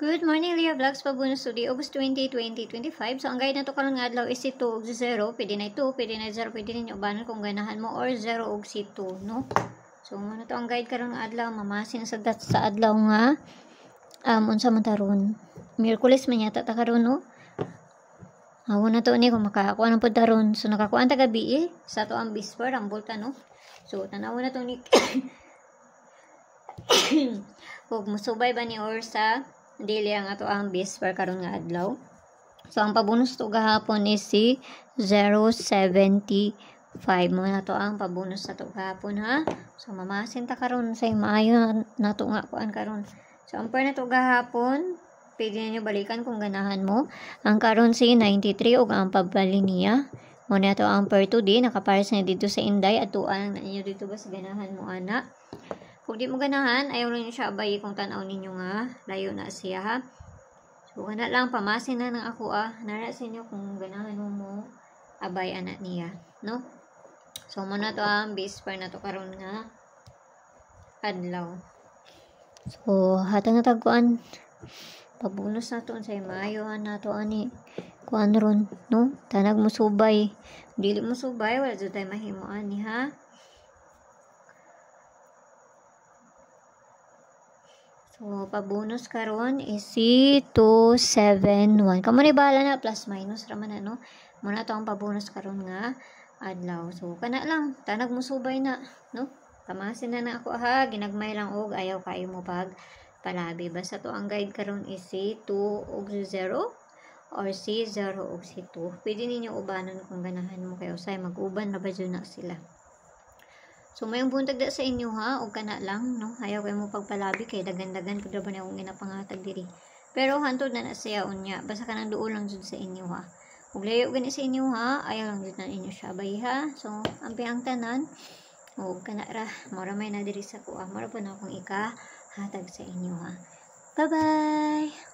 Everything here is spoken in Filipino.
Good morning, Leah Vlogs. Pabunus today, August 20, 2025. So, ang guide na to karon nga adlaw is si 2 og 0. Pwede na 2, pwede na 0, pwede ninyo ubanan kung ganahan mo or 0 og si 2, no? So, ano to ang guide karon nga adlaw, mamasin sa adlaw nga unsa man taron. Miyerkules man yata ta karon, no? Awo na to ni kung makakuha ng taron. So, nakakuha ta gabi sa to ang bisper, ang bulta, no? So, tanaw na to ni kung musubay ba ni or sa dili ang ato ang bisper karon nga adlaw. So ang pabonus to gahapon is si 075 mo na to ang pabonus sa to gahapon, ha. So mamasin ta karon sa maayo na to nga kuan karon. So ang per na to gahapon pwede niyo balikan kung ganahan mo. Ang karon si 93 ug ang pagbali niya mo na to ang per today nakapares na dito sa Inday at tuan na niyo dito ba sa ganahan mo ana. Kung di mo ganahan, ayaw lang siya abay kung tanaw ninyo nga. Layo na siya, ha. So, kana lang, pamasin na ng ako, Nara sa inyo kung ganahan mo abay anak niya, no? So, muna to ang bisper na to karon nga adlaw. So, hatang natagkuan. Pabunus na to sa Mayo, na to ani. Kuan ron, no? Tanag mo subay. Dili mo subay, wala dyan tayo mahimuan ni, ha? So, pabonus karon is si 271. Kamo ni bahala na plus minus raman na, no? Muna to ang pabonus karon nga adlaw. So, kana lang, tanag mo subay na, no? Pamasin na ako, ha. Ginagmay lang og ayaw kayo mo pag palabi. Basta to ang guide karon is si 2 og 0 or si 0 og si 2. Pwede ninyo ubanan kung ganahan mo kayo. Say mag-uban na ba dyan na sila. So, may buntag da sa inyo, ha? O kana lang, no? Ayaw kayo mo pagpalabi kay dagan-dagan kung ba na akong inapangatag diri. Pero, hantod na siya unya. Basta ka nang doon lang dyan sa inyo, ha? Kung layo gani sa inyo, ha? Ayaw lang dyan na inyo siya, bay, ha? So, ang ang tanan, o kana ra, mara may na diri sa kuha. Mara po na akong ika hatag sa inyo, ha? Bye-bye!